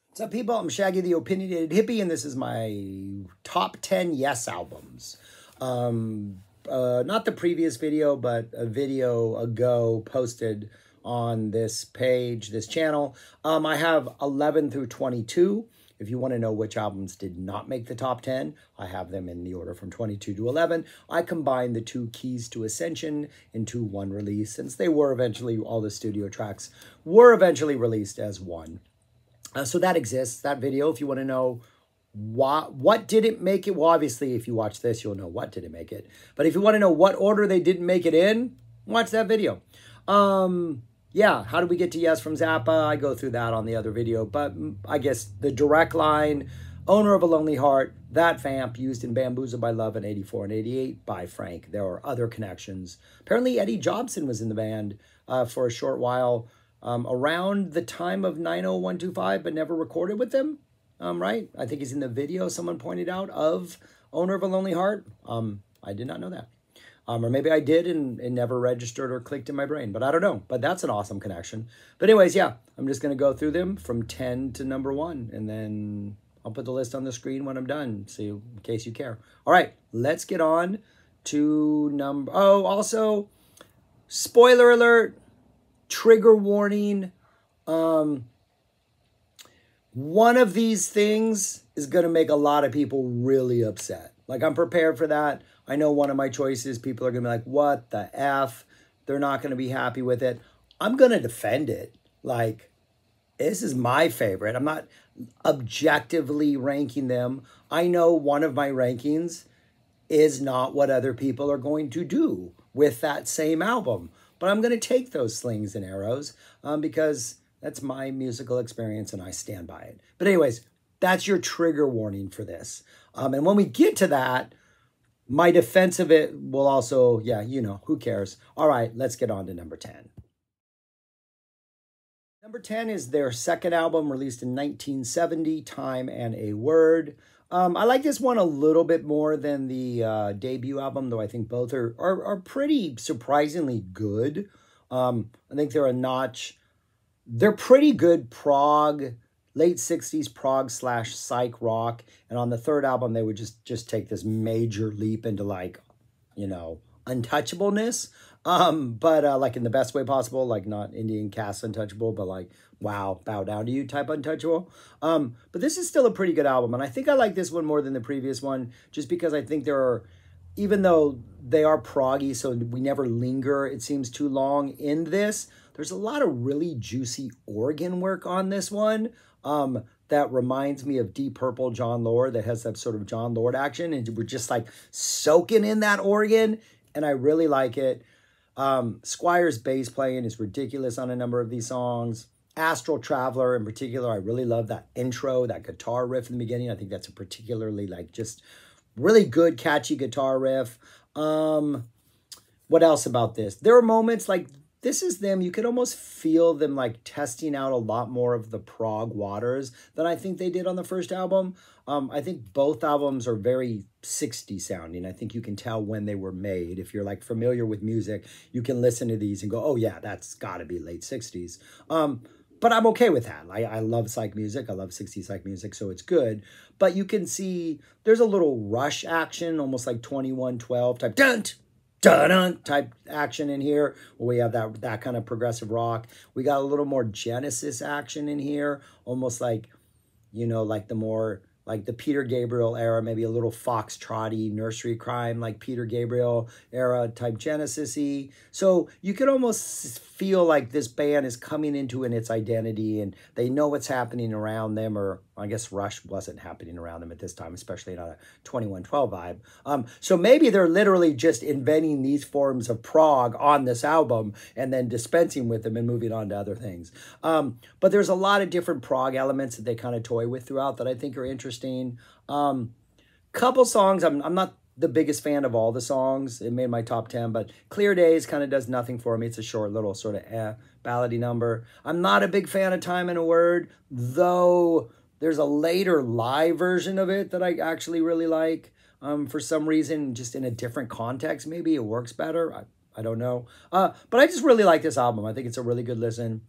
What's up, people? I'm Shaggy the Opinionated Hippie, and this is my top 10 Yes albums. Not the previous video, but a video ago posted on this page, this channel. I have 11 through 22. If you want to know which albums did not make the top 10, I have them in the order from 22 to 11. I combined the two Keys to Ascension into one release, since they were eventually, all the studio tracks were eventually released as one. So that exists, that video. If you want to know what did it make it, well, obviously, if you watch this, you'll know what did it make it. But if you want to know what order they didn't make it in, watch that video. Yeah, how did we get to Yes from Zappa? I go through that on the other video. But I guess the direct line, Owner of a Lonely Heart, that vamp used in Bamboozled by Love in 84 and 88 by Frank. There are other connections. Apparently, Eddie Jobson was in the band for a short while. Around the time of 90125, but never recorded with them, right? I think he's in the video, someone pointed out, of Owner of a Lonely Heart. I did not know that. Or maybe I did and it never registered or clicked in my brain, but I don't know. But that's an awesome connection. But anyways, yeah, I'm just going to go through them from 10 to number 1, and then I'll put the list on the screen when I'm done, so in case you care. All right, let's get on to number... Oh, also, spoiler alert, trigger warning. One of these things is going to make a lot of people really upset. Like, I'm prepared for that. I know one of my choices, people are going to be like, what the F? They're not going to be happy with it. I'm going to defend it. Like, this is my favorite. I'm not objectively ranking them. I know one of my rankings is not what other people are going to do with that same album. But I'm going to take those slings and arrows because that's my musical experience and I stand by it. But anyways, that's your trigger warning for this. And when we get to that, my defense of it will also, yeah, you know, who cares? All right, let's get on to number 10. Number 10 is their second album, released in 1970, Time and a Word. I like this one a little bit more than the debut album, though I think both are pretty surprisingly good. I think they're a notch. They're pretty good prog, late 60s prog / psych rock. And on the third album, they would just take this major leap into, like, you know, untouchableness. But like in the best way possible, like not Indian Caste untouchable, but like, wow, bow down to you type untouchable. But this is still a pretty good album. And I think I like this one more than the previous one, just because I think there are, even though they are proggy, so we never linger, it seems too long in this, there's a lot of really juicy organ work on this one. That reminds me of Deep Purple, John Lord, that has that sort of John Lord action. And we're just like soaking in that organ. And I really like it. Squire's bass playing is ridiculous on a number of these songs. Astral Traveler in particular, I really love that intro, that guitar riff in the beginning. I think that's a particularly, like, just really good, catchy guitar riff. What else about this? There are moments like, this is them, you could almost feel them like testing out a lot more of the prog waters than I think they did on the first album. I think both albums are very 60s sounding. I think you can tell when they were made. If you're like familiar with music, you can listen to these and go, oh yeah, that's gotta be late 60s. But I'm okay with that. I love psych music. I love 60s psych music, so it's good. But you can see there's a little Rush action, almost like 2112 type, dun-dun type action in here, where we have that kind of progressive rock. We got a little more Genesis action in here, almost like, you know, like the more, like the Peter Gabriel era, maybe a little foxtrotty nursery crime, like Peter Gabriel era type Genesis-y. So you could almost feel like this band is coming into its identity and they know what's happening around them, or I guess Rush wasn't happening around them at this time, especially not a 2112 vibe. So maybe they're literally just inventing these forms of prog on this album and then dispensing with them and moving on to other things. But there's a lot of different prog elements that they kind of toy with throughout that I think are interesting. Couple songs, I'm not the biggest fan of all the songs. It made my top 10, but Clear Days kind of does nothing for me. It's a short little sort of ballady number. I'm not a big fan of Time and a Word, though there's a later live version of it that I actually really like. For some reason, just in a different context, maybe it works better. I don't know. But I just really like this album. I think it's a really good listen.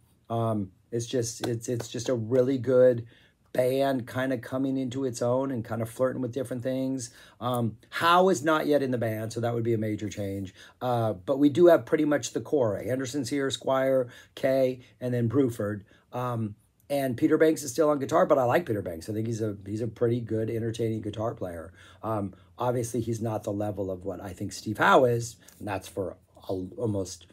It's just a really good band kind of coming into its own and kind of flirting with different things. Howe is not yet in the band, so that would be a major change. But we do have pretty much the core. Anderson's here, Squire, Kay, and then Bruford. And Peter Banks is still on guitar, but I like Peter Banks. I think he's a pretty good, entertaining guitar player. Obviously, he's not the level of what I think Steve Howe is, and that's for almost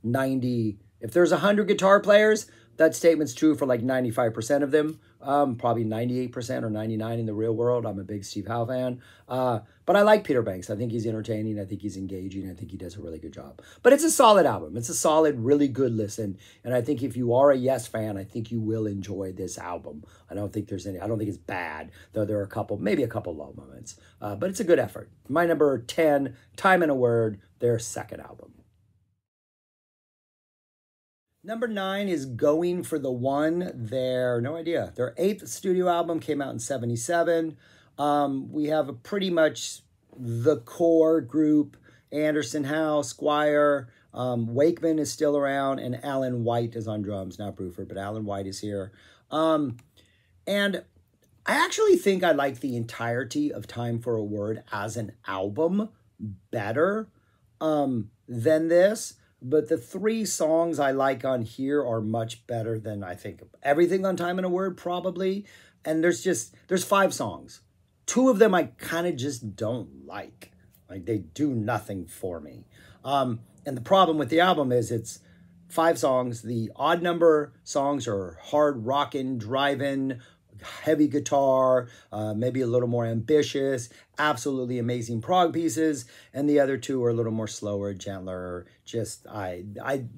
90. If there's 100 guitar players, that statement's true for like 95% of them, probably 98% or 99% in the real world. I'm a big Steve Howe fan. But I like Peter Banks. I think he's entertaining. I think he's engaging. I think he does a really good job. But it's a solid album. It's a solid, really good listen. And I think if you are a Yes fan, I think you will enjoy this album. I don't think it's bad, though there are maybe a couple low moments. But it's a good effort. My number 10, Time and a Word, their second album. Number 9 is Going for the One. Their 8th studio album came out in 1977. We have pretty much the core group: Anderson, Howe, Squire, Wakeman is still around, and Alan White is on drums. Not Bruford, but Alan White is here. And I actually think I like the entirety of Time for a Word as an album better than this. But the 3 songs I like on here are much better than I think everything on Time and a Word, probably. And there's 5 songs. 2 of them I kind of just don't like. Like, they do nothing for me. And the problem with the album is it's 5 songs. The odd number songs are hard rockin', driving, heavy guitar, maybe a little more ambitious, absolutely amazing prog pieces, and the other 2 are a little more slower, gentler. Just I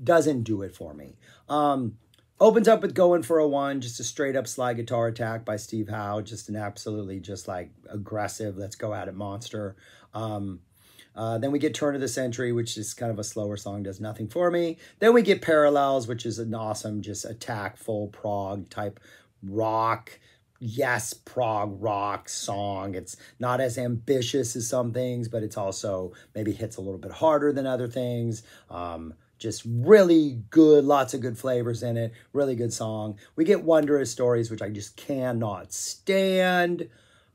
doesn't do it for me. Opens up with Going for a One, just a straight up slide guitar attack by Steve Howe, just an absolutely just like aggressive, let's go at it monster. Then we get Turn of the Century, which is kind of a slower song, does nothing for me. Then we get Parallels, which is an awesome just attack, full prog type rock. Yes, prog rock song. It's not as ambitious as some things, but it's also maybe hits a little bit harder than other things. Just really good, lots of good flavors in it. Really good song. We get Wondrous Stories, which I just cannot stand.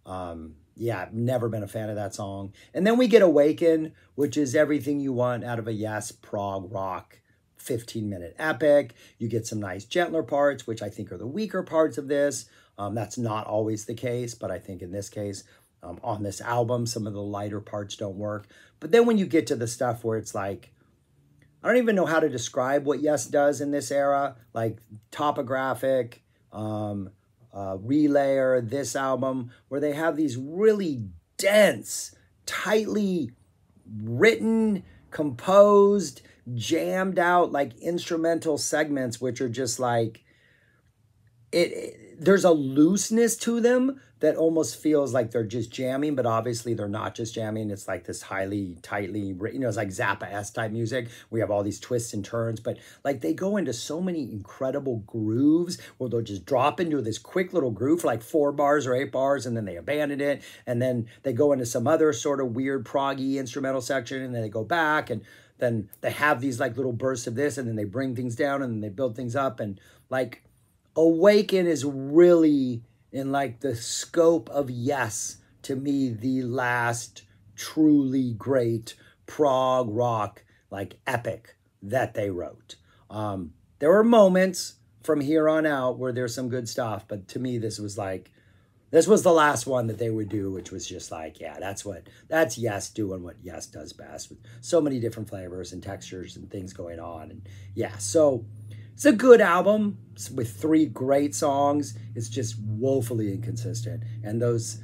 Yeah, I've never been a fan of that song. And then we get Awaken, which is everything you want out of a Yes prog rock 15-minute epic. You get some nice gentler parts, which I think are the weaker parts of this. That's not always the case, but I think in this case, on this album, some of the lighter parts don't work. But then when you get to the stuff where it's like, I don't even know how to describe what Yes does in this era, like Topographic, Relayer, this album, where they have these really dense, tightly written, composed, jammed out, like instrumental segments, which are just like, there's a looseness to them that almost feels like they're just jamming, but obviously they're not just jamming. It's like this tightly, it's like Zappa-esque type music. We have all these twists and turns, but like they go into so many incredible grooves where they'll just drop into this quick little groove for like 4 bars or 8 bars, and then they abandon it, and then they go into some other sort of weird proggy instrumental section, and then they go back, and then they have these like little bursts of this, and then they bring things down, and then they build things up, and like Awaken is really, in like the scope of Yes, to me, the last truly great prog rock like epic that they wrote. There were moments from here on out where there's some good stuff, but to me this was the last one that they would do, which was just like, yeah, that's Yes doing what Yes does best, with so many different flavors and textures and things going on. And yeah, so it's a good album with 3 great songs. It's just woefully inconsistent. And those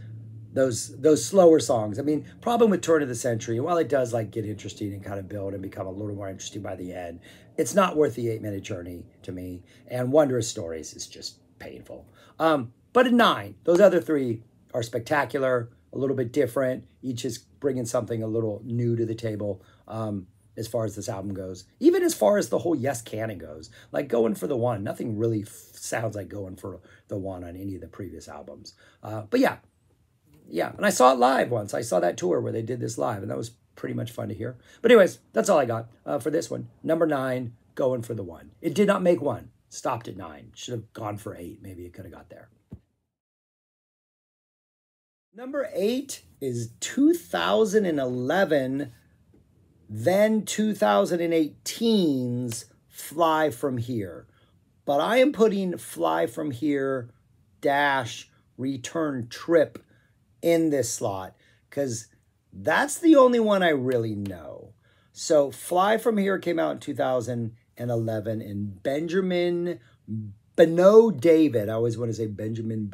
slower songs, I mean, problem with Turn of the Century, while it does like get interesting and kind of build and become a little more interesting by the end, it's not worth the 8-minute journey to me. And Wondrous Stories is just painful. But a 9, those other 3 are spectacular, a little bit different. Each is bringing something a little new to the table. As far as this album goes, even as far as the whole Yes canon goes, like Going for the One, nothing really sounds like Going for the One on any of the previous albums. But yeah. And I saw it live once. I saw that tour where they did this live, and that was pretty much fun to hear. But anyways, that's all I got for this one. Number 9, Going for the One. It did not make 1. Stopped at 9. Should have gone for 8. Maybe it could have got there. Number 8 is 2011, then 2018's Fly From Here. But I am putting Fly From Here dash Return Trip in this slot because that's the only one I really know. So Fly From Here came out in 2011, and Benjamin Benoit David, I always want to say Benjamin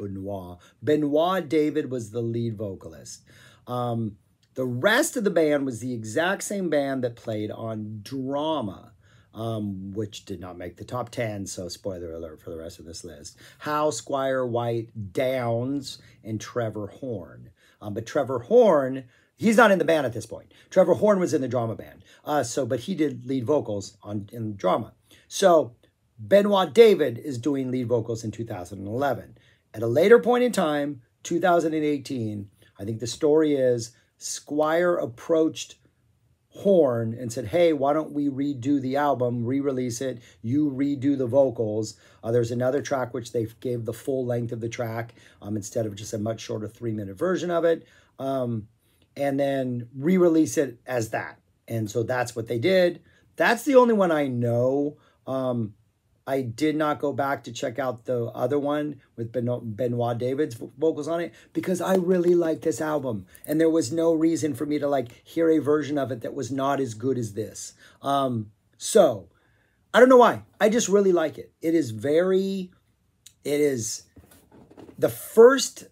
Benoit David was the lead vocalist. The rest of the band was the exact same band that played on Drama, which did not make the top 10, so spoiler alert for the rest of this list. Hal, Squire, White, Downs, and Trevor Horn. But Trevor Horn, he's not in the band at this point. Trevor Horn was in the Drama band, but he did lead vocals in Drama. So Benoit David is doing lead vocals in 2011. At a later point in time, 2018, I think the story is Squire approached Horn and said, hey, why don't we redo the album, re-release it, you redo the vocals. There's another track which they gave the full length of the track instead of just a much shorter 3-minute version of it, and then re-release it as that. And so that's what they did. That's the only one I know. I did not go back to check out the other one with Benoit David's vocals on it because I really like this album. And there was no reason for me to like hear a version of it that was not as good as this. So I don't know why. I just really like it. It is the first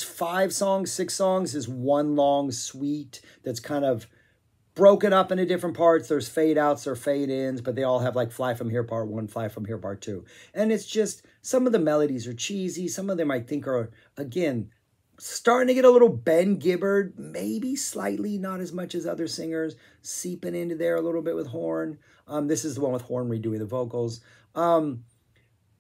5 songs, 6 songs is one long suite that's kind of broken up into different parts. There's fade outs or fade ins, but they all have like Fly From Here Part 1, Fly From Here Part 2. And it's just, some of the melodies are cheesy. Some of them I think are, again, starting to get a little Ben Gibbard, maybe slightly, not as much as other singers, seeping into there a little bit with Horn. This is the one with Horn redoing the vocals. But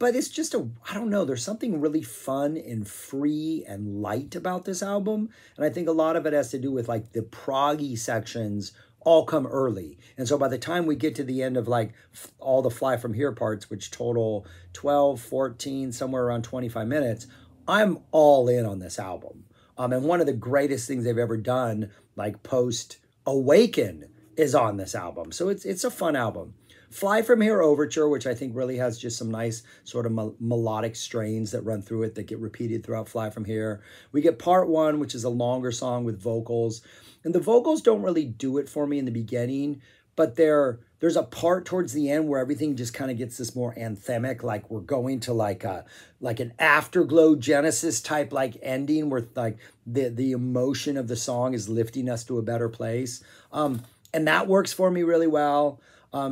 it's just I don't know, there's something really fun and free and light about this album. And I think a lot of it has to do with like the proggy sections all come early. And so by the time we get to the end of like all the Fly From Here parts, which total 12, 14, somewhere around 25 minutes, I'm all in on this album. And one of the greatest things they've ever done, like post Awaken, is on this album. So it's a fun album. Fly From Here Overture, which I think really has just some nice sort of melodic strains that run through it that get repeated throughout Fly From Here. We get Part 1, which is a longer song with vocals. And the vocals don't really do it for me in the beginning, but there's a part towards the end where everything just kind of gets this more anthemic, like we're going to like an Afterglow Genesis type like ending where like the emotion of the song is lifting us to a better place. And that works for me really well.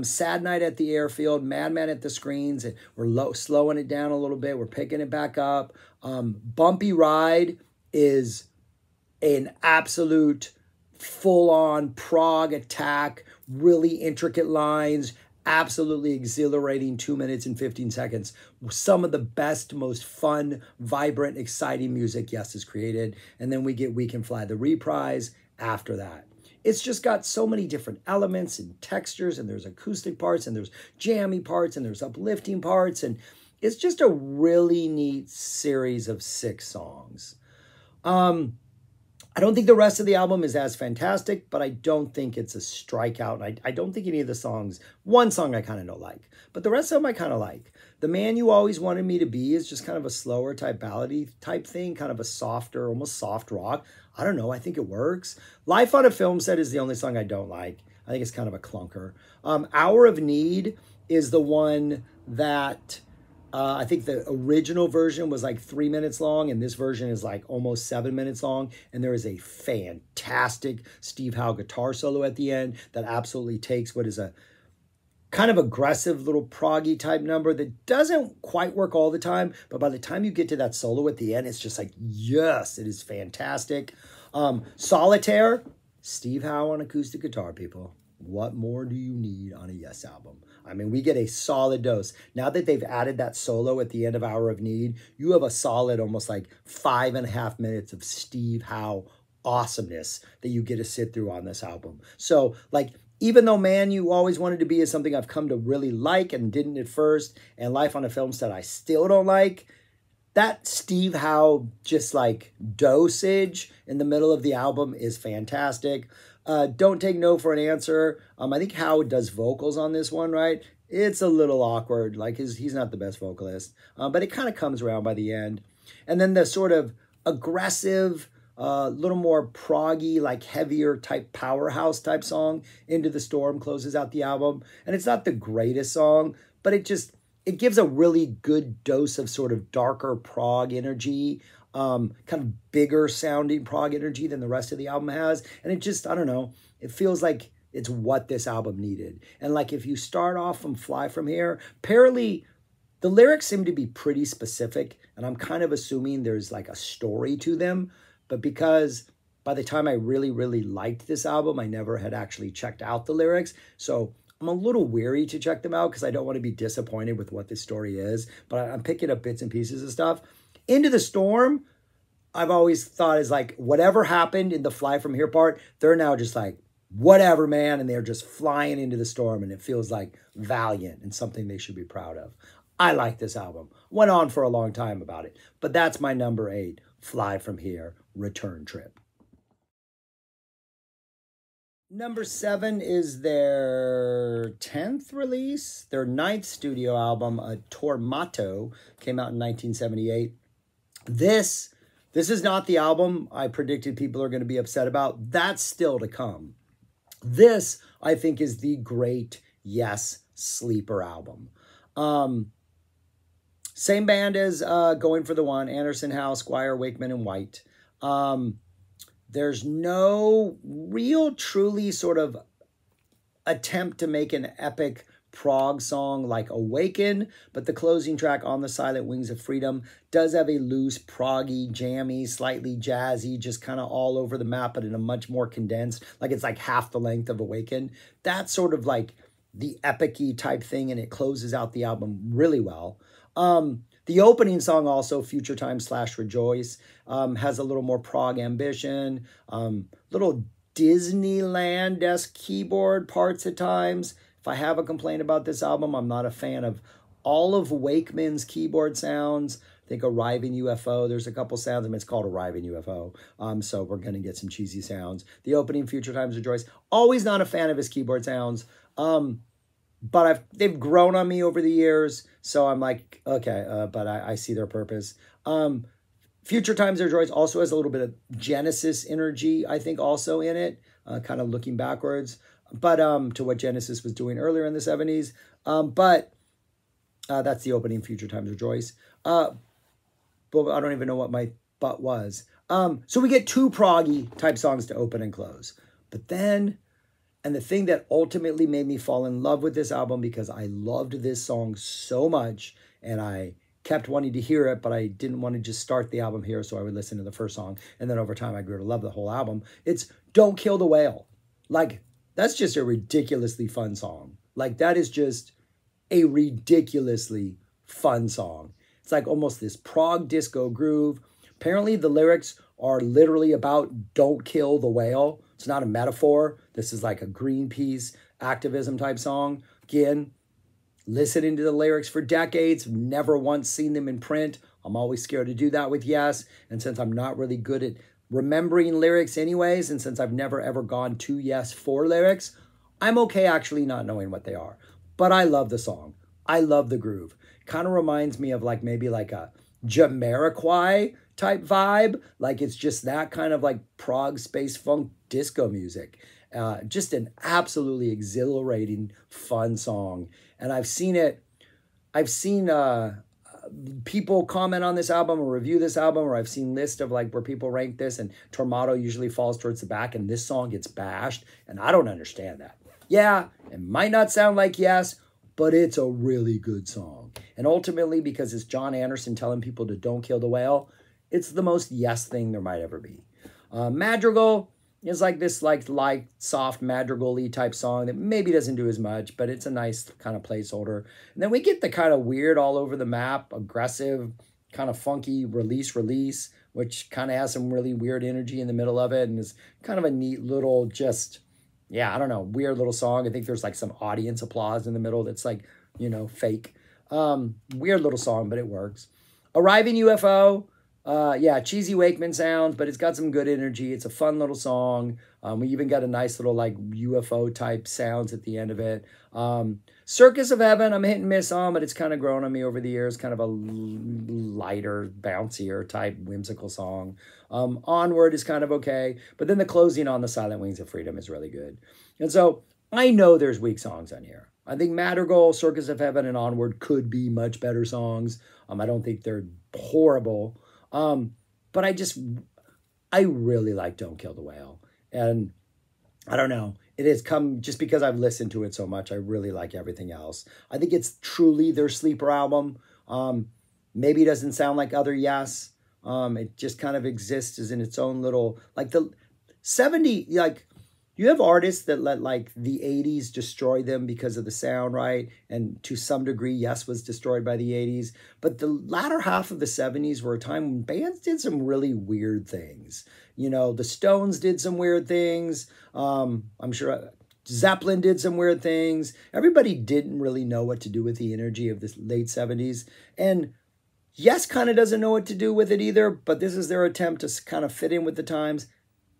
Sad Night at the Airfield, Madman at the Screens. We're slowing it down a little bit. We're picking it back up. Bumpy Ride is an absolute full-on prog attack, really intricate lines, absolutely exhilarating 2 minutes and 15 seconds. Some of the best, most fun, vibrant, exciting music Yes has created. And then we get We Can Fly the Reprise after that. It's just got so many different elements and textures, and there's acoustic parts, and there's jammy parts, and there's uplifting parts, and it's just a really neat series of 6 songs. I don't think the rest of the album is as fantastic, but I don't think it's a strikeout. I don't think any of the songs, one song I kind of don't like, but the rest of them I kind of like. The Man You Always Wanted Me to Be is just kind of a slower type ballady type thing, kind of a softer, almost soft rock. I don't know. I think it works. Life on a Film Set is the only song I don't like. I think it's kind of a clunker. Hour of Need is the one that I think the original version was like 3 minutes long, and this version is like almost 7 minutes long. And there is a fantastic Steve Howe guitar solo at the end that absolutely takes what is a kind of aggressive little proggy type number that doesn't quite work all the time, but by the time you get to that solo at the end, it's just like, yes, it is fantastic. Solitaire, Steve Howe on acoustic guitar, people. What more do you need on a Yes album? I mean, we get a solid dose. Now that they've added that solo at the end of Hour of Need, you have a solid almost like 5.5 minutes of Steve Howe awesomeness that you get to sit through on this album. So like, even though Man You Always Wanted to Be is something I've come to really like and didn't at first, and Life on a Film Set I still don't like, That Steve Howe just like dosage in the middle of the album is fantastic. Don't take no for an answer. I think Howe does vocals on this one, right? It's a little awkward. Like he's not the best vocalist, but it kind of comes around by the end. And then the sort of aggressive, little more proggy, like heavier type powerhouse type song, Into the Storm, closes out the album. And it's not the greatest song, but it gives a really good dose of sort of darker prog energy, kind of bigger sounding prog energy than the rest of the album has. And it just, I don't know, it feels like it's what this album needed. And like if you start off from Fly From Here, apparently the lyrics seem to be pretty specific, and I'm kind of assuming there's like a story to them. But because by the time I really, really liked this album, I never had actually checked out the lyrics. So I'm a little weary to check them out because I don't want to be disappointed with what this story is. But I'm picking up bits and pieces of stuff. Into the Storm, I've always thought is like whatever happened in the Fly From Here part, they're now just like, whatever, man. And they're just flying into the storm. And it feels like valiant and something they should be proud of. I like this album. Went on for a long time about it. But that's my number 8, Fly From Here, Return Trip. Number 7 is their 10th release. Their 9th studio album, Tormato, came out in 1978. This is not the album I predicted people are going to be upset about. That's still to come. This, I think, is the great Yes sleeper album. Same band as Going for the One, Anderson, Howe, Squire, Wakeman, and White. There's no real, truly sort of attempt to make an epic prog song like Awaken, but the closing track, On the Silent Wings of Freedom, does have a loose, proggy, jammy, slightly jazzy, just kind of all over the map, but in a much more condensed, like it's like half the length of Awaken. That's sort of like the epic-y type thing, and it closes out the album really well. The opening song also, Future Time / Rejoice, has a little more prog ambition, little Disneyland-esque keyboard parts at times. If I have a complaint about this album, I'm not a fan of all of Wakeman's keyboard sounds. I think Arriving UFO, there's a couple sounds. I mean, it's called Arriving UFO, so we're going to get some cheesy sounds. The opening, Future Times Rejoice, always not a fan of his keyboard sounds. But they've grown on me over the years, so I'm like, okay, but I see their purpose. Future Times Rejoice also has a little bit of Genesis energy, I think, also in it, kind of looking backwards, but to what Genesis was doing earlier in the 70s. But that's the opening, Future Times Rejoice. But I don't even know what my but was. So we get 2 proggy type songs to open and close. But then... And the thing that ultimately made me fall in love with this album, because I loved this song so much and I kept wanting to hear it, but I didn't want to just start the album here, so I would listen to the first song. And then over time, I grew to love the whole album. It's Don't Kill the Whale. Like, that's just a ridiculously fun song. Like, that is just a ridiculously fun song. It's like almost this prog disco groove. Apparently, the lyrics are literally about don't kill the whale. It's not a metaphor. This is like a Greenpeace activism type song. Again, listening to the lyrics for decades, never once seen them in print. I'm always scared to do that with Yes. And since I'm not really good at remembering lyrics anyways, and since I've never ever gone to Yes for lyrics, I'm okay actually not knowing what they are. But I love the song. I love the groove. Kind of reminds me of like maybe like a Jamiroquai type vibe. Like it's just that kind of like prog space funk disco music. Just an absolutely exhilarating, fun song. And I've seen people comment on this album or review this album, or I've seen lists of like where people rank this, and Tormato usually falls towards the back and this song gets bashed. And I don't understand that. Yeah, it might not sound like Yes, but it's a really good song. And ultimately, because it's John Anderson telling people to don't kill the whale, it's the most Yes thing there might ever be. Madrigal is like this light, soft madrigal-y type song that maybe doesn't do as much, but it's a nice kind of placeholder. And then we get the kind of weird all over the map, aggressive, kind of funky release, which kind of has some really weird energy in the middle of it and is kind of a neat little just, yeah, I don't know, weird little song. I think there's like some audience applause in the middle that's like, you know, fake. Weird little song, but it works. Arriving UFO. Yeah, cheesy Wakeman sounds, but it's got some good energy. It's a fun little song. We even got a nice little like UFO type sounds at the end of it. Circus of Heaven, I'm hit and miss on, but it's kind of grown on me over the years. Kind of a lighter, bouncier type whimsical song. Onward is kind of okay, but then the closing on the Silent Wings of Freedom is really good. And so I know there's weak songs on here. I think Madrigal, Circus of Heaven, and Onward could be much better songs. I don't think they're horrible. But I really like Don't Kill the Whale. And I don't know, it has come just because I've listened to it so much. I really like everything else. I think it's truly their sleeper album. Maybe it doesn't sound like other Yes. It just kind of exists as in its own little, like the 70, like you have artists that let like the 80s destroy them because of the sound, right? And to some degree, Yes was destroyed by the 80s. But the latter half of the 70s were a time when bands did some really weird things. You know, the Stones did some weird things. I'm sure Zeppelin did some weird things. Everybody didn't really know what to do with the energy of the late 70s. And Yes kind of doesn't know what to do with it either, but this is their attempt to kind of fit in with the times.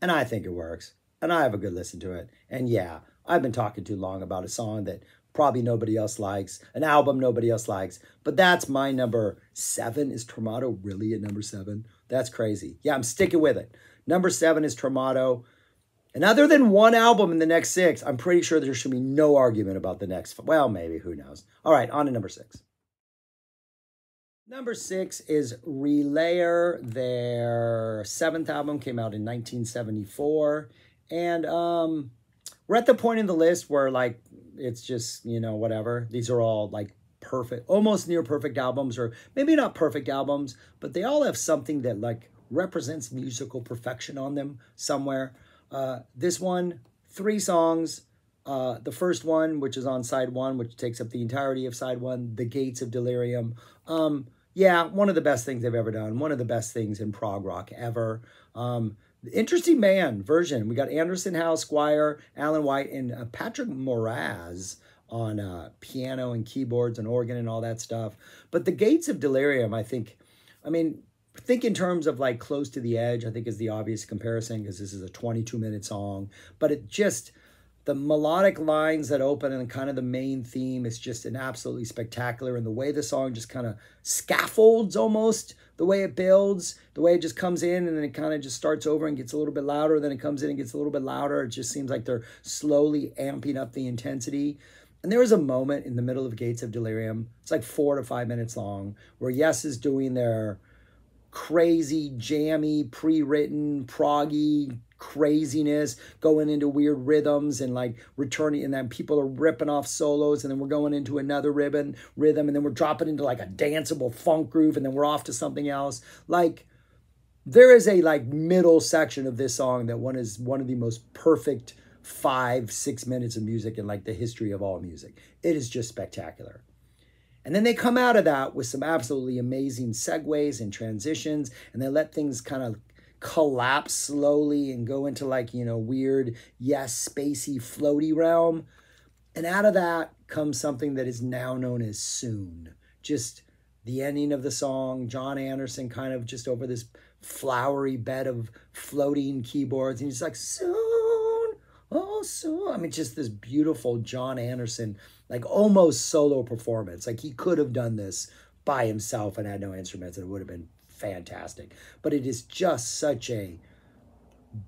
And I think it works. And I have a good listen to it. And yeah, I've been talking too long about a song that probably nobody else likes, an album nobody else likes. But that's my number 7. Is Tormato really at number 7? That's crazy. Yeah, I'm sticking with it. Number 7 is Tormato. And other than one album in the next 6, I'm pretty sure there should be no argument about the next. Well, maybe, who knows? All right, on to number 6. Number 6 is Relayer. Their 7th album came out in 1974. And we're at the point in the list where, like, it's just, you know, whatever. These are all, like, perfect, almost near perfect albums, or maybe not perfect albums, but they all have something that, like, represents musical perfection on them somewhere. This one, 3 songs. The first one, which is on side 1, which takes up the entirety of side 1, The Gates of Delirium. Yeah, one of the best things they've ever done. One of the best things in prog rock ever. Interesting band version. We got Anderson Howe, Squire, Alan White, and Patrick Moraz on piano and keyboards and organ and all that stuff. But The Gates of Delirium, I think in terms of like Close to the Edge, I think is the obvious comparison because this is a 22-minute song. But it just, the melodic lines that open and kind of the main theme is just an absolutely spectacular. And the way the song just kind of scaffolds almost, the way it builds, the way it just comes in and then it kind of just starts over and gets a little bit louder. Then it comes in and gets a little bit louder. It just seems like they're slowly amping up the intensity. And there was a moment in the middle of Gates of Delirium, it's like 4 to 5 minutes long, where Yes is doing their crazy, jammy, pre-written, proggy craziness, going into weird rhythms and like returning, and then people are ripping off solos, and then we're going into another rhythm, and then we're dropping into like a danceable funk groove, and then we're off to something else. Like, there is a like middle section of this song that is one of the most perfect 5-6 minutes of music in like the history of all music. It is just spectacular. And then they come out of that with some absolutely amazing segues and transitions, and they let things kind of collapse slowly and go into like, you know, weird, yes, spacey, floaty realm. And out of that comes something that is now known as Soon. Just the ending of the song, John Anderson kind of just over this flowery bed of floating keyboards, and he's like, soon, oh, soon. I mean, just this beautiful John Anderson, like almost solo performance. Like he could have done this by himself and had no instruments, and it would have been fantastic. But it is just such a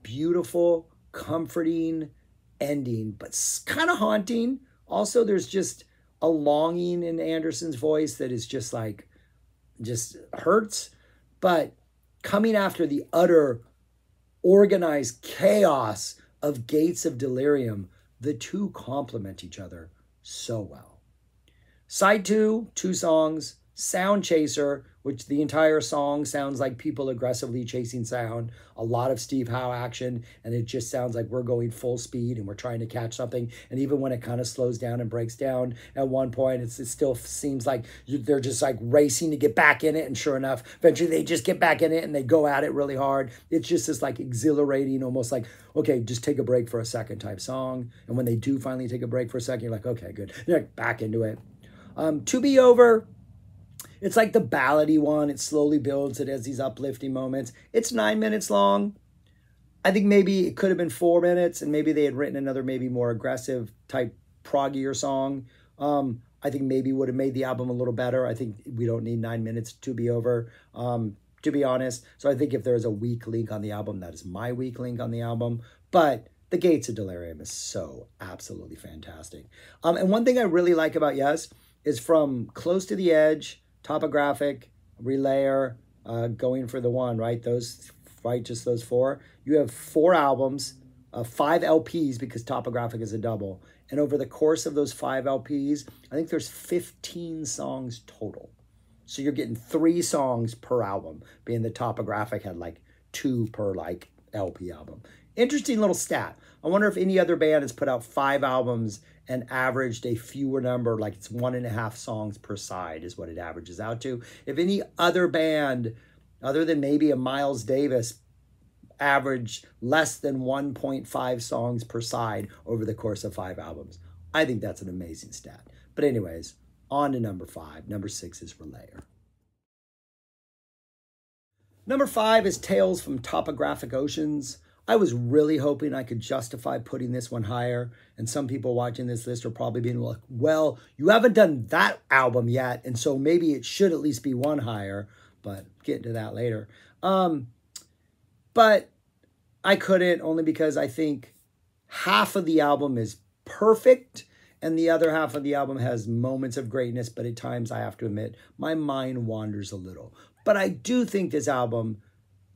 beautiful, comforting ending, but kind of haunting. Also, there's just a longing in Anderson's voice that is just like, just hurts. But coming after the utter organized chaos of Gates of Delirium, the two complement each other so well. Side 2, 2 songs, Sound Chaser, which the entire song sounds like people aggressively chasing sound, a lot of Steve Howe action, and it just sounds like we're going full speed and we're trying to catch something. And even when it kind of slows down and breaks down at one point, it still seems like they're just like racing to get back in it. And sure enough, eventually they just get back in it and they go at it really hard. It's just this like exhilarating, almost like, okay, just take a break for a second type song. And when they do finally take a break for a second, you're like, okay, good. You're like back into it. To Be Over It's like the ballady one. It slowly builds. It has these uplifting moments. It's 9 minutes long. I think maybe it could have been 4 minutes, and maybe they had written another maybe more aggressive type proggier song. I think maybe would have made the album a little better. I think we don't need 9 minutes to be over, to be honest. So I think if there's a weak link on the album, that is my weak link on the album. But The Gates of Delirium is so absolutely fantastic. And one thing I really like about Yes is from Close to the Edge, Topographic, Relayer, Going for the One, right? Those, right? Just those 4. You have 4 albums, 5 LPs because Topographic is a double. And over the course of those 5 LPs, I think there's 15 songs total. So you're getting 3 songs per album, being the Topographic had like 2 per like LP album. Interesting little stat. I wonder if any other band has put out 5 albums and averaged a fewer number, like it's 1.5 songs per side is what it averages out to. If any other band, other than maybe a Miles Davis, average less than 1.5 songs per side over the course of 5 albums. I think that's an amazing stat. But anyways, on to number 5. Number 6 is Relayer. Number 5 is Tales from Topographic Oceans. I was really hoping I could justify putting this one higher. And some people watching this list are probably being like, well, you haven't done that album yet, and so maybe it should at least be one higher. But get into that later. But I couldn't, only because I think half of the album is perfect and the other half of the album has moments of greatness, but at times I have to admit my mind wanders a little. But I do think this album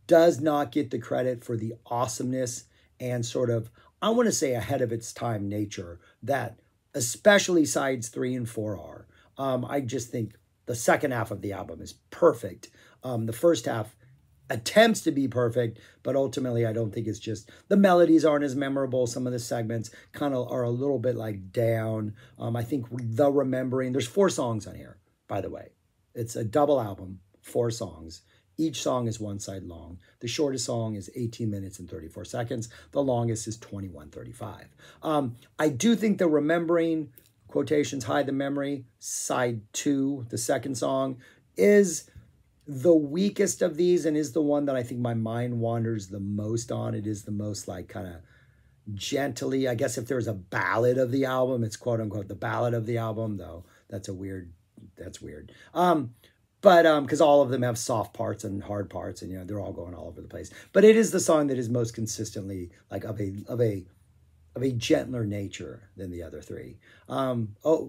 does not get the credit for the awesomeness and sort of, I want to say, ahead of its time nature that especially sides 3 and 4 are. I just think the second half of the album is perfect. The first half attempts to be perfect, but ultimately I don't think it's just, the melodies aren't as memorable. Some of the segments kind of are a little bit like down. I think The Remembering, there's 4 songs on here, by the way. It's a double album, 4 songs. Each song is 1 side long. The shortest song is 18 minutes and 34 seconds. The longest is 21:35. I do think The Remembering, quotations, Hide the Memory, side 2, the second song, is the weakest of these and is the one that I think my mind wanders the most on. It is the most like kind of gently, I guess if there's a ballad of the album, it's quote unquote the ballad of the album, though that's weird. But because all of them have soft parts and hard parts, and they're all going all over the place. But it is the song that is most consistently like of a gentler nature than the other 3.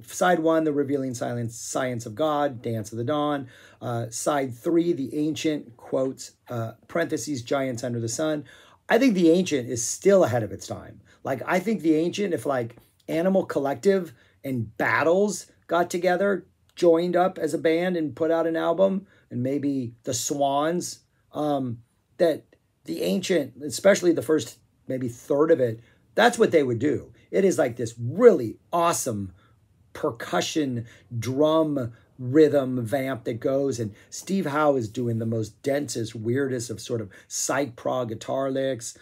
Side 1, The Revealing Science of God, Dance of the Dawn. Side 3, The Ancient, quotes, parentheses, Giants Under the Sun. I think The Ancient is still ahead of its time. Like, I think The Ancient, if like Animal Collective and Battles got together, joined up as a band and put out an album, and maybe the Swans, that The Ancient, especially the first maybe third of it, that's what they would do. It is like this really awesome percussion drum rhythm vamp that goes, and Steve Howe is doing the most densest, weirdest of sort of psych prog guitar licks.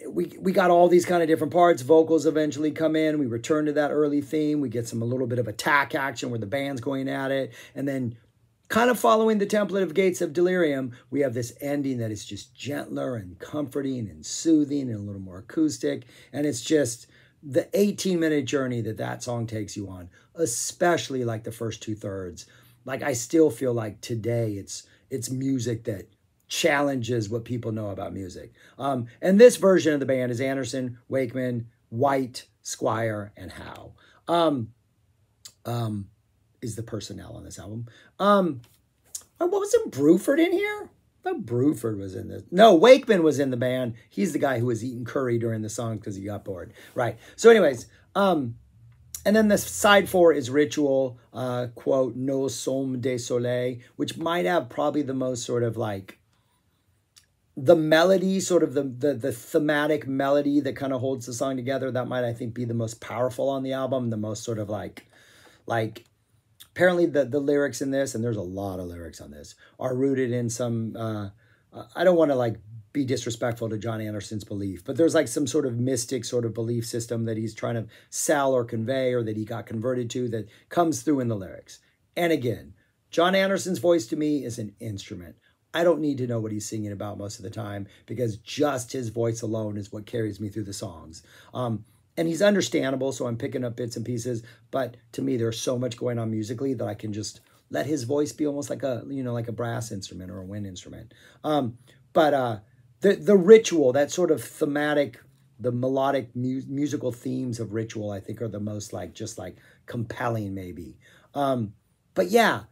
We got all these kind of different parts. Vocals eventually come in. We return to that early theme. We get a little bit of attack action where the band's going at it. And then kind of following the template of Gates of Delirium, we have this ending that is just gentler and comforting and soothing and a little more acoustic. And it's just the 18-minute journey that song takes you on, especially like the first 2/3. Like, I still feel like today it's music that challenges what people know about music. And this version of the band is Anderson, Wakeman, White, Squire, and Howe. Is the personnel on this album. What was it, Bruford in here? I thought Bruford was in this. No, Wakeman was in the band. He's the guy who was eating curry during the song because he got bored. Right. So anyways, and then the side 4 is Ritual, quote, No Somme de Soleil, which might have probably the most sort of like the melody, sort of the thematic melody that kind of holds the song together. That might, I think, be the most powerful on the album, the most sort of like apparently the lyrics in this, and there's a lot of lyrics on this, are rooted in some, I don't want to like be disrespectful to John Anderson's belief, but there's like some sort of mystic sort of belief system that he's trying to sell or convey, or that he got converted to, that comes through in the lyrics. And again, John Anderson's voice to me is an instrument. I don't need to know what he's singing about most of the time because just his voice alone is what carries me through the songs. And he's understandable, so I'm picking up bits and pieces. But to me, there's so much going on musically that I can just let his voice be almost like a, like a brass instrument or a wind instrument. But the ritual, that sort of thematic, the melodic musical themes of Ritual, I think are the most just compelling maybe. But yeah,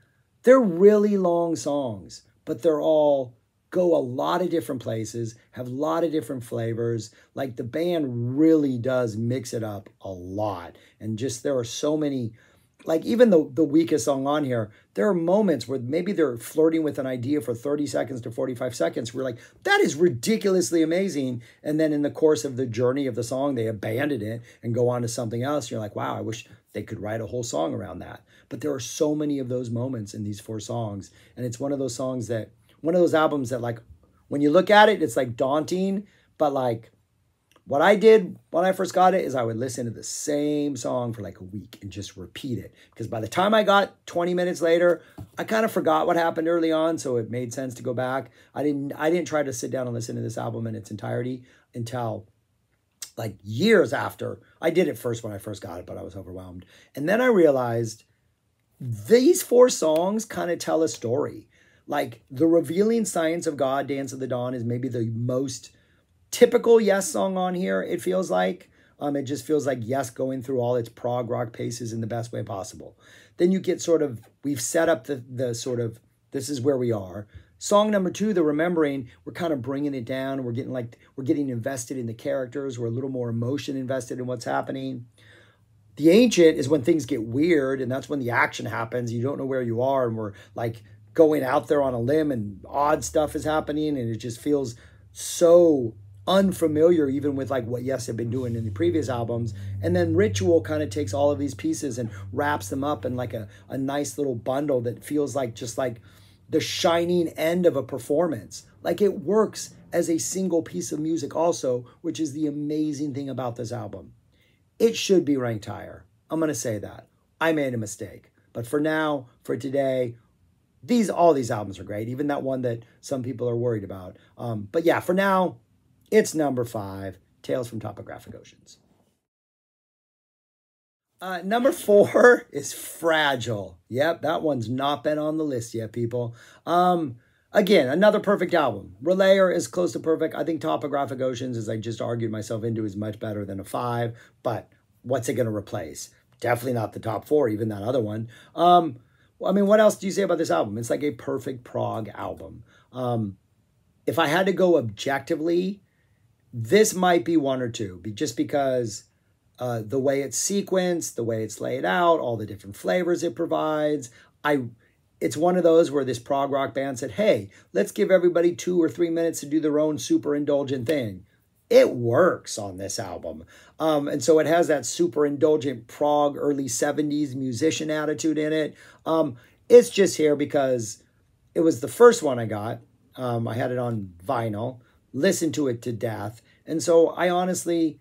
they're really long songs, but they're all go a lot of different places, have a lot of different flavors. Like the band really does mix it up a lot. And just there are so many, like even the weakest song on here, there are moments where maybe they're flirting with an idea for 30 seconds to 45 seconds. We're like, that is ridiculously amazing. And then in the course of the journey of the song, they abandon it and go on to something else. You're like, wow, I wish they could write a whole song around that. But there are so many of those moments in these 4 songs. And it's one of those songs that, one of those albums that like, when you look at it, it's like daunting, but like what I did when I first got it is I would listen to the same song for like a week and just repeat it. Because by the time I got 20 minutes later, I kind of forgot what happened early on. So it made sense to go back. I didn't try to sit down and listen to this album in its entirety until like years after. I did it first when I first got it, but I was overwhelmed. And then I realized these 4 songs kind of tell a story. Like the Revealing Science of God, Dance of the Dawn is maybe the most typical Yes song on here, it feels like. It just feels like Yes going through all its prog rock paces in the best way possible. Then you get sort of, we've set up the sort of, this is where we are. Song number 2, the Remembering, we're kind of bringing it down. We're getting invested in the characters. We're a little more emotion invested in what's happening. The Ancient is when things get weird, and that's when the action happens. You don't know where you are, and we're like going out there on a limb and odd stuff is happening, and it just feels so unfamiliar even with like what Yes had been doing in the previous albums. And then Ritual kind of takes all of these pieces and wraps them up in like a nice little bundle that feels like just like the shining end of a performance. Like it works as a single piece of music also, which is the amazing thing about this album. It should be ranked higher. I'm going to say that. I made a mistake. But for now, for today, all these albums are great, even that one that some people are worried about. But yeah, for now, it's number 5, Tales from Topographic Oceans. Number 4 is Fragile. Yep, that one's not been on the list yet, people. Again, another perfect album. Relayer is close to perfect. I think Topographic Oceans, as I just argued myself into, is much better than a 5. But what's it going to replace? Definitely not the top 4, even that other one. I mean, what else do you say about this album? It's like a perfect prog album. If I had to go objectively, this might be 1 or 2, just because the way it's sequenced, the way it's laid out, all the different flavors it provides. It's one of those where this prog rock band said, hey, let's give everybody 2 or 3 minutes to do their own super indulgent thing. It works on this album. And so it has that super indulgent prog early 70s musician attitude in it. It's just here because it was the first one I got. I had it on vinyl, listened to it to death. And so I honestly,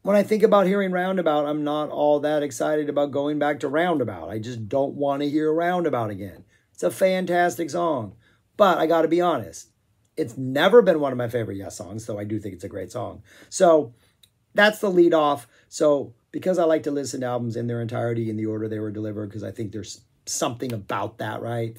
when I think about hearing Roundabout, I'm not all that excited about going back to Roundabout. I just don't want to hear Roundabout again. It's a fantastic song. But I got to be honest, it's never been one of my favorite Yes songs, though I do think it's a great song. So that's the lead off. So because I like to listen to albums in their entirety in the order they were delivered, because I think there's something about that, right?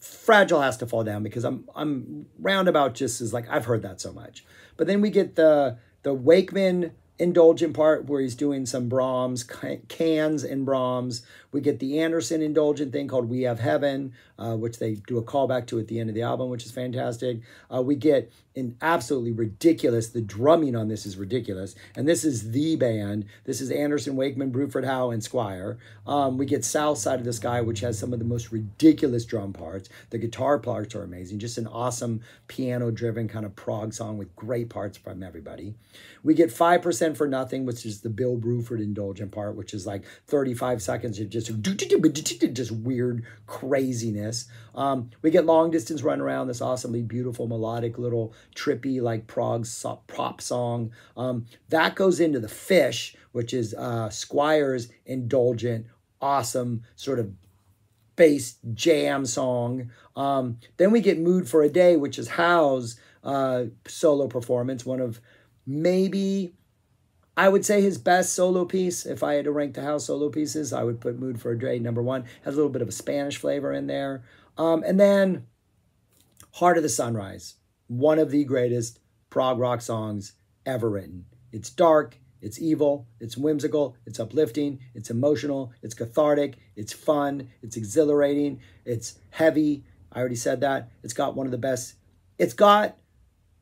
Fragile has to fall down because I'm Roundabout just is like, I've heard that so much. But then we get the Wakeman indulgent part where he's doing some Brahms, cans and Brahms. We get the Anderson indulgent thing called We Have Heaven, which they do a callback to at the end of the album, which is fantastic. We get an absolutely ridiculous, the drumming on this is ridiculous. And this is the band. This is Anderson, Wakeman, Bruford, Howe, and Squire. We get South Side of the Sky, which has some of the most ridiculous drum parts. The guitar parts are amazing. Just an awesome piano-driven kind of prog song with great parts from everybody. We get 5% for Nothing, which is the Bill Bruford indulgent part, which is like 35 seconds of just weird craziness. We get Long Distance Run Around, this awesomely beautiful, melodic, little trippy, like prog pop song. That goes into The Fish, which is Squire's indulgent, awesome, sort of space jam song. Then we get Mood for a Day, which is Howe's solo performance, one of maybe, I would say, his best solo piece. If I had to rank the Howe solo pieces, I would put Mood for a Day number one. Has a little bit of a Spanish flavor in there. And then Heart of the Sunrise, one of the greatest prog rock songs ever written. It's dark, it's evil, it's whimsical, it's uplifting, it's emotional, it's cathartic, it's fun, it's exhilarating, it's heavy. I already said that. It's got one of the best. It's got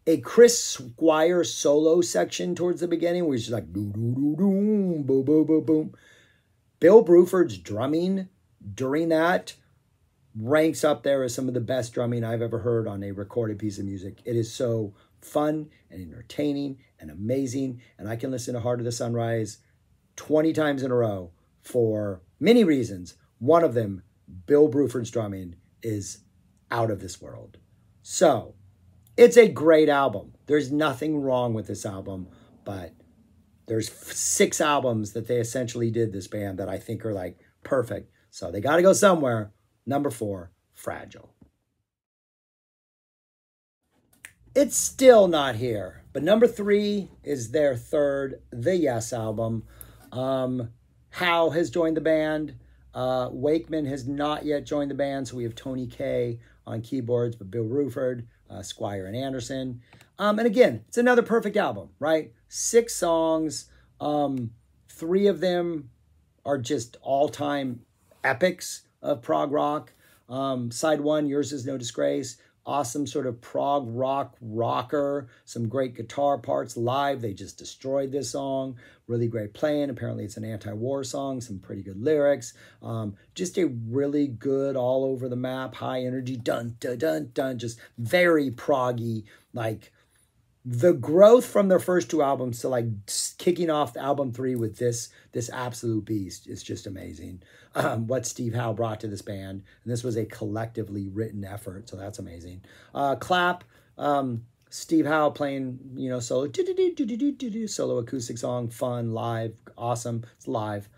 a Chris Squire solo section towards the beginning where he's just like doo doo doo doo, boom boom boom boom. Bill Bruford's drumming during that ranks up there as some of the best drumming I've ever heard on a recorded piece of music. It is so fun and entertaining and amazing, and I can listen to Heart of the Sunrise 20 times in a row for many reasons. One of them, Bill Bruford's drumming is out of this world. So it's a great album. There's nothing wrong with this album, but there's 6 albums that they essentially did, this band, that I think are like perfect. So they got to go somewhere. Number 4, Fragile. It's still not here, but number 3 is their third The Yes album. Howe has joined the band. Wakeman has not yet joined the band, so we have Tony Kaye on keyboards, but Bill Bruford, Squire, and Anderson. And again, it's another perfect album, right? 6 songs. 3 of them are just all-time epics of prog rock. Side 1, Yours Is No Disgrace. Awesome sort of prog rock rocker. Some great guitar parts live. They just destroyed this song. Really great playing. Apparently it's an anti-war song. Some pretty good lyrics. Just a really good all over the map, high energy, dun, dun, dun, dun. Just very proggy. Like the growth from their first 2 albums to like kicking off album 3 with this absolute beast is just amazing. What Steve Howe brought to this band. And this was a collectively written effort, so that's amazing. Clap, Steve Howe playing, solo, solo acoustic song, fun, live, awesome. It's live.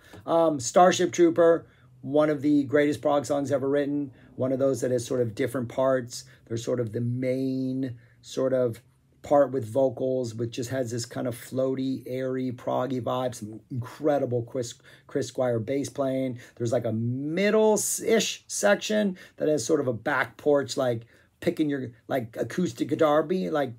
Starship Trooper, one of the greatest prog songs ever written. One of those that has sort of different parts. There's sort of the main sort of part with vocals, which just has this kind of floaty, airy, proggy vibe. Some incredible Chris Squire bass playing. There's like a middle-ish section that has sort of a back porch, like picking your like acoustic guitar beat, like,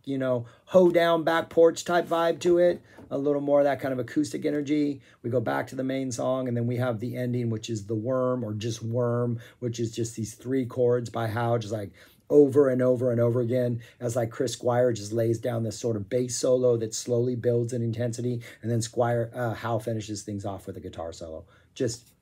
hoe down back porch type vibe to it. A little more of that kind of acoustic energy. We go back to the main song, and then we have the ending, which is The Worm, or just Worm, which is just these 3 chords by Howe, just like over and over and over again, as like Chris Squire just lays down this sort of bass solo that slowly builds in intensity, and then Howe finishes things off with a guitar solo. Just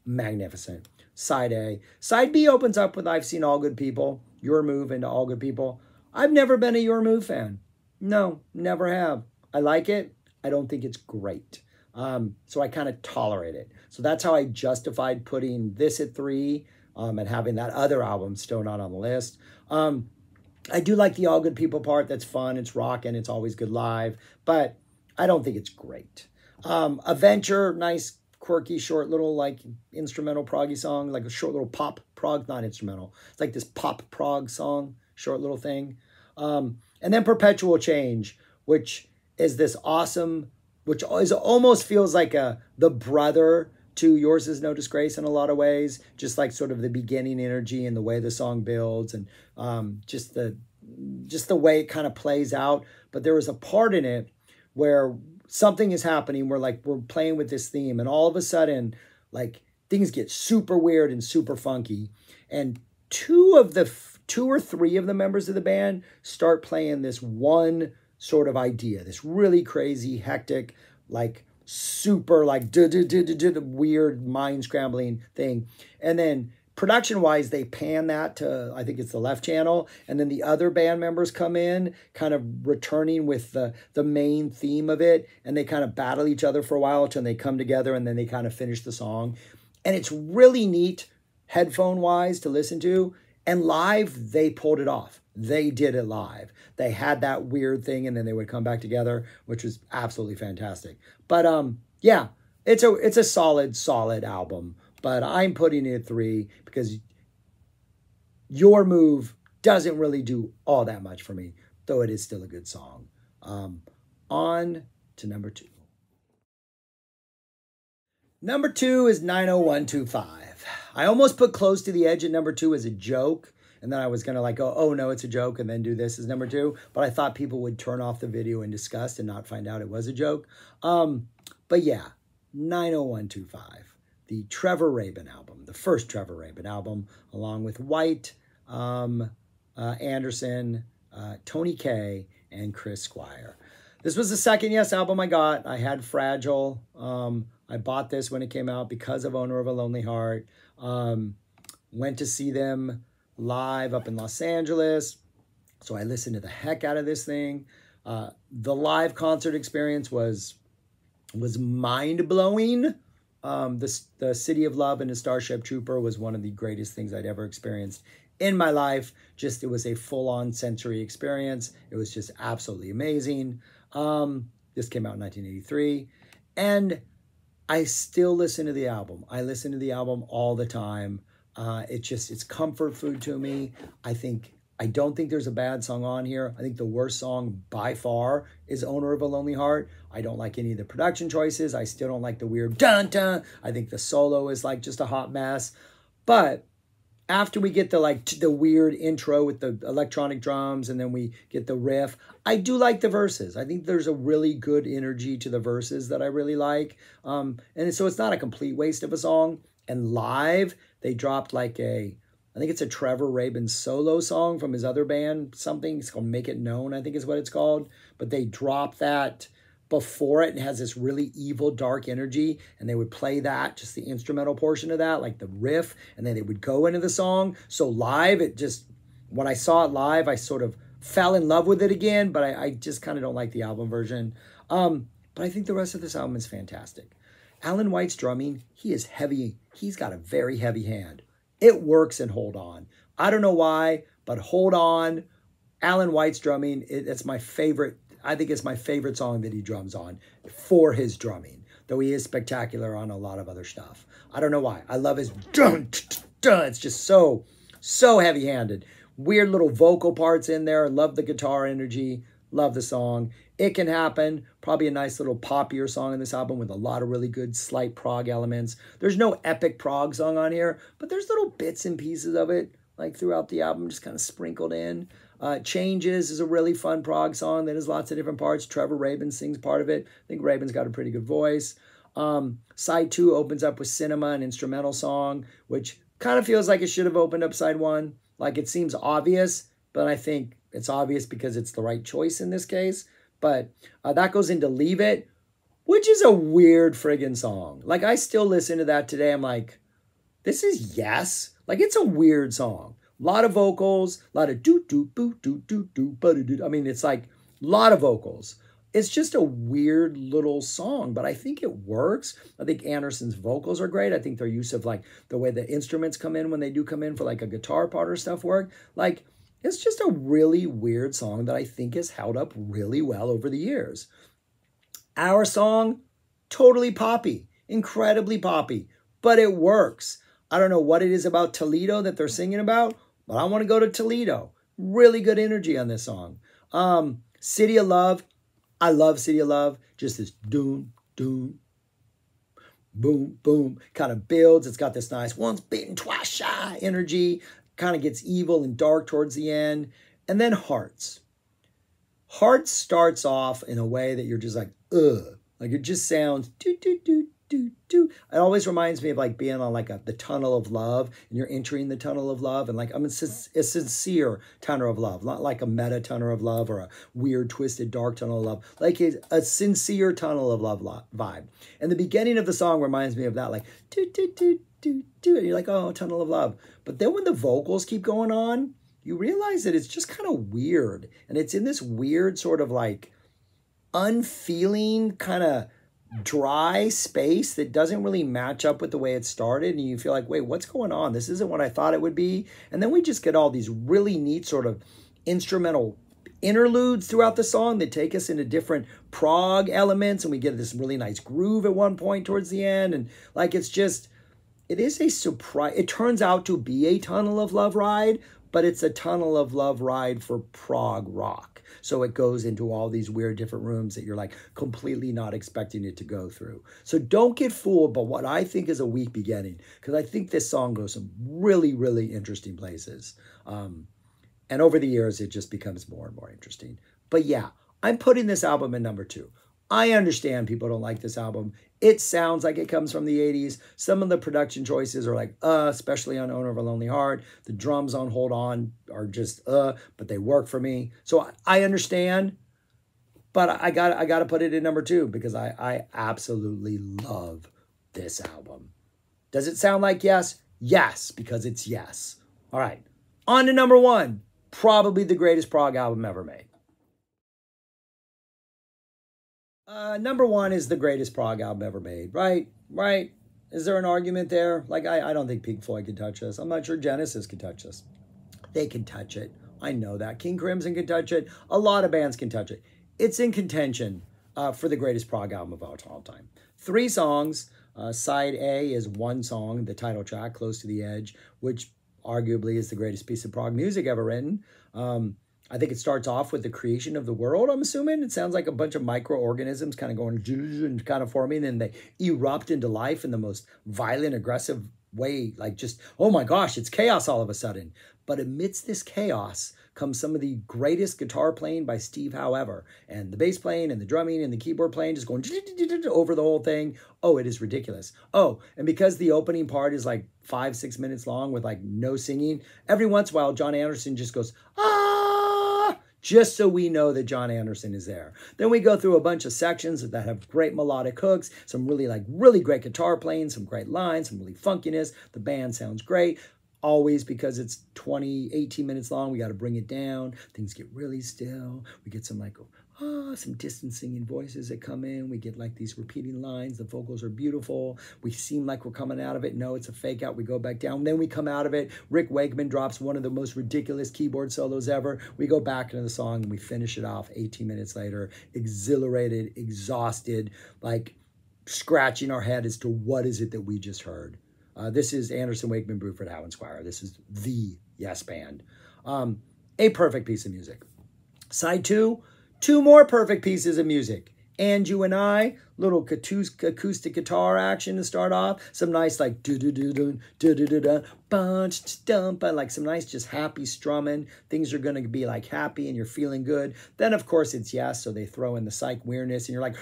magnificent. Side A. Side B opens up with I've Seen All Good People, Your Move into All Good People. I've never been a Your Move fan. No, never have. I like it. I don't think it's great. So I kind of tolerate it. So that's how I justified putting this at 3, and having that other album still not on the list. I do like the All Good People part. That's fun. It's rocking. It's always good live. But I don't think it's great. Adventure, nice, quirky, short little like instrumental proggy song. Like a short little pop prog, not instrumental. It's like this pop prog song, short little thing. And then Perpetual Change, which is this awesome, which is almost feels like the brother to Yours Is No Disgrace in a lot of ways, just like sort of the beginning energy and the way the song builds, and just the way it kind of plays out. But there was a part in it where something is happening where like we're playing with this theme, and all of a sudden like things get super weird and super funky, and 2 or 3 of the members of the band start playing this one sort of idea, this really crazy, hectic, like super like weird mind scrambling thing. And then production wise, they pan that to, I think it's the left channel. And then the other band members come in kind of returning with the main theme of it. And they kind of battle each other for a while until they come together, and then they kind of finish the song. And it's really neat headphone wise to listen to. And live, they pulled it off. They did it live. They had that weird thing, and then they would come back together, which was absolutely fantastic. But yeah, it's a solid album. but I'm putting it at 3 because Your Move doesn't really do all that much for me, though it is still a good song. On to number 2. Number 2 is 90125. I almost put Close to the Edge at number 2 as a joke, and then I was going to like go, oh no, it's a joke, and then do this as number 2, but I thought people would turn off the video in disgust and not find out it was a joke. But yeah, 90125, the Trevor Rabin album, the first Trevor Rabin album, along with White, Anderson, Tony Kaye, and Chris Squire. This was the second Yes album I got. I had Fragile. I bought this when it came out because of Owner of a Lonely Heart. Went to see them live up in Los Angeles. So I listened to the heck out of this thing. The live concert experience was mind-blowing. The City of Love and the Starship Trooper was one of the greatest things I'd ever experienced in my life. Just, it was a full-on sensory experience. It was just absolutely amazing. This came out in 1983. And I still listen to the album. I listen to the album all the time. It's comfort food to me. I don't think there's a bad song on here. I think the worst song by far is Owner of a Lonely Heart. I don't like any of the production choices. I still don't like the weird dun-dun. I think the solo is like just a hot mess. But after we get the weird intro with the electronic drums and then we get the riff, I do like the verses. I think there's a really good energy to the verses that I really like. And so it's not a complete waste of a song. And live, they dropped I think it's a Trevor Rabin solo song from his other band, something. It's called Make It Known, I think is what it's called. But they dropped that before it and has this really evil, dark energy. And they would play that, just the instrumental portion of that, like the riff. And then they would go into the song. So live, when I saw it live, I sort of fell in love with it again. But I just kind of don't like the album version. But I think the rest of this album is fantastic. Alan White's drumming, he is heavy. He's got a very heavy hand. It works in Hold On. I don't know why, but Hold On, Alan White's drumming, it's my favorite. I think it's my favorite song that he drums on for his drumming, though he is spectacular on a lot of other stuff. I don't know why. I love his dun, dun. It's just so heavy-handed. Weird little vocal parts in there. Love the guitar energy. Love the song. It Can Happen, probably a nice little poppier song in this album with a lot of really good slight prog elements. There's no epic prog song on here, but there's little bits and pieces of it like throughout the album, just kind of sprinkled in. Changes is a really fun prog song that has lots of different parts. Trevor Rabin sings part of it. I think Rabin's got a pretty good voice. Side 2 opens up with Cinema, an instrumental song, which kind of feels like it should have opened up side 1. Like it seems obvious, but I think it's obvious because it's the right choice in this case. But that goes into Leave It, which is a weird friggin' song. Like, I still listen to that today. I'm like, this is Yes. Like, it's a weird song. A lot of vocals, a lot of do-do-boo-do-do-do-ba-do-do. I mean, it's like a lot of vocals. It's just a weird little song, but I think it works. I think Anderson's vocals are great. I think their use of, like, the way the instruments come in when they do come in for, like, a guitar part or stuff work. Like, it's just a really weird song that I think has held up really well over the years. Our song, totally poppy, incredibly poppy, but it works. I don't know what it is about Toledo that they're singing about, but I want to go to Toledo. Really good energy on this song. City of Love, I love City of Love. Just this doom, doom, boom, boom, kind of builds. It's got this nice once bitten, twice shy energy. Kind of gets evil and dark towards the end. And then Hearts. Hearts starts off in a way that you're just like, ugh. Like it just sounds do, do, do, do, do. It always reminds me of like being on like the tunnel of love and you're entering the tunnel of love. And like, I'm a sincere tunnel of love, not like a meta tunnel of love or a weird, twisted, dark tunnel of love. Like a sincere tunnel of love vibe. And the beginning of the song reminds me of that, like, do, do, do, do, do. And you're like, oh, tunnel of love. But then when the vocals keep going on, you realize that it's just kind of weird. And it's in this weird sort of like unfeeling kind of dry space that doesn't really match up with the way it started. And you feel like, wait, what's going on? This isn't what I thought it would be. And then we just get all these really neat sort of instrumental interludes throughout the song that take us into different prog elements. And we get this really nice groove at one point towards the end. And like, it's just, it is a surprise. It turns out to be a tunnel of love ride, but it's a tunnel of love ride for prog rock. So it goes into all these weird different rooms that you're like completely not expecting it to go through. So don't get fooled by what I think is a weak beginning, because I think this song goes some really, really interesting places. And over the years, it just becomes more and more interesting. But yeah, I'm putting this album in number 2. I understand people don't like this album. It sounds like it comes from the 80s. Some of the production choices are like, especially on Owner of a Lonely Heart. The drums on Hold On are just, but they work for me. So I understand, but I got to put it in number 2 because I absolutely love this album. Does it sound like yes? Yes, because it's yes. All right, on to number 1, probably the greatest prog album ever made. Number 1 is the greatest prog album ever made, right? Right? Is there an argument there? Like, I don't think Pink Floyd could touch this. I'm not sure Genesis could touch this. They can touch it. I know that. King Crimson can touch it. A lot of bands can touch it. It's in contention for the greatest prog album of all time. 3 songs. Side A is 1 song, the title track, Close to the Edge, which arguably is the greatest piece of prog music ever written. I think it starts off with the creation of the world, I'm assuming. It sounds like a bunch of microorganisms kind of going and kind of forming, and they erupt into life in the most violent, aggressive way. Like just, oh my gosh, it's chaos all of a sudden. But amidst this chaos comes some of the greatest guitar playing by Steve Howe ever. And the bass playing and the drumming and the keyboard playing just going over the whole thing. Oh, it is ridiculous. Oh, and because the opening part is like 5-6 minutes long with like no singing, every once in a while, John Anderson just goes, just so we know that John Anderson is there. Then we go through a bunch of sections that have great melodic hooks, some really great guitar playing, some great lines, some really funkiness. The band sounds great. Always, because it's 18 minutes long, we got to bring it down. Things get really still. We get some some distant singing voices that come in. We get like these repeating lines. The vocals are beautiful. We seem like we're coming out of it. No, it's a fake out. We go back down. Then we come out of it. Rick Wakeman drops one of the most ridiculous keyboard solos ever. We go back into the song and we finish it off 18 minutes later, exhilarated, exhausted, like scratching our head as to what is it that we just heard. This is Anderson, Wakeman, Bruford, Howe, and Squire. This is the Yes Band. A perfect piece of music. Side 2, 2 more perfect pieces of music. And You and I, little acoustic guitar action to start off. Some nice like do-do-do-do, do-do-do-do, bunch-dump, like some nice just happy strumming. Things are going to be like happy and you're feeling good. Then, of course, it's Yes, so they throw in the psych weirdness and you're like,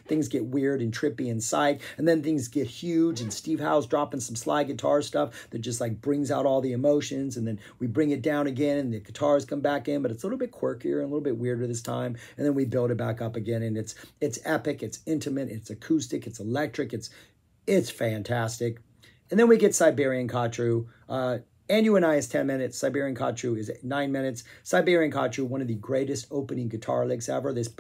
things get weird and trippy and psych. And then things get huge and Steve Howe's dropping some slide guitar stuff that just like brings out all the emotions. And then we bring it down again and the guitars come back in, but it's a little bit quirkier and a little bit weirder this time. And then we build it back up again, and it's epic, it's intimate, it's acoustic, it's electric, it's fantastic. And then we get Siberian Khatru. And You and I is 10 minutes. Siberian Khatru is 9 minutes. Siberian Khatru, one of the greatest opening guitar licks ever. This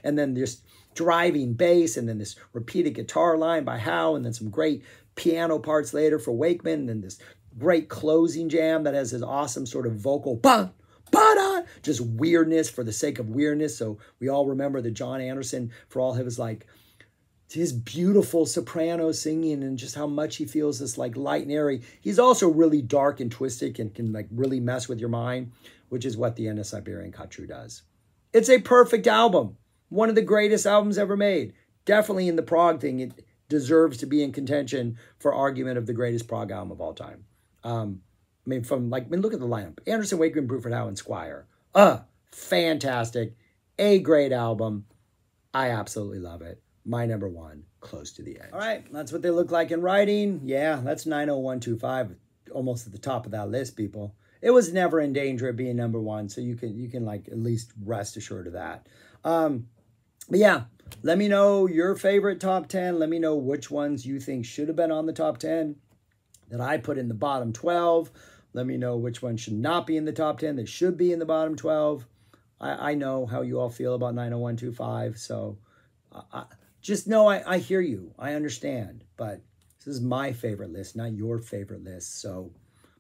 and then this driving bass, and then this repeated guitar line by Howe, and then some great piano parts later for Wakeman, and then this great closing jam that has this awesome sort of vocal just weirdness for the sake of weirdness. So we all remember that John Anderson, for all of his beautiful soprano singing and just how much he feels this like light and airy, he's also really dark and twisted and can like really mess with your mind, which is what the end of Siberian Khatru does. It's a perfect album. One of the greatest albums ever made. Definitely in the prog thing, it deserves to be in contention for argument of the greatest prog album of all time. Look at the lineup. Anderson, Wakeman, Bruford, Howe, and Squire. Fantastic. A great album. I absolutely love it. My number 1, Close to the Edge. All right, that's what they look like in writing. Yeah, that's 90125, almost at the top of that list, people. It was never in danger of being number 1, so you can like at least rest assured of that. But yeah, let me know your favorite top 10. Let me know which ones you think should have been on the top 10 that I put in the bottom 12. Let me know which one should not be in the top 10 that should be in the bottom 12. I know how you all feel about 90125, so just know I hear you. I understand, but this is my favorite list, not your favorite list. So,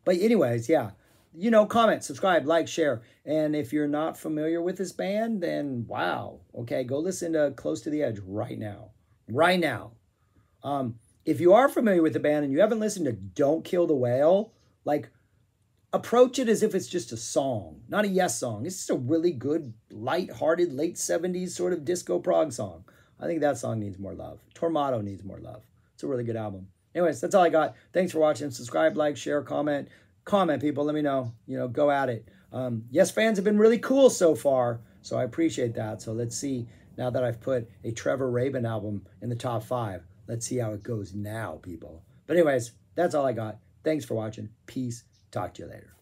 but anyways, yeah, you know, comment, subscribe, like, share. And if you're not familiar with this band, then wow. Okay, go listen to Close to the Edge right now. Right now. If you are familiar with the band and you haven't listened to Don't Kill the Whale, like, approach it as if it's just a song, not a Yes song. It's just a really good, light-hearted, late 70s sort of disco prog song. I think that song needs more love. Tormato needs more love. It's a really good album. Anyways, that's all I got. Thanks for watching. Subscribe, like, share, comment. Comment, people. Let me know. You know, go at it. Yes fans have been really cool so far, so I appreciate that. So let's see, now that I've put a Trevor Rabin album in the top 5, let's see how it goes now, people. But anyways, that's all I got. Thanks for watching. Peace. Talk to you later.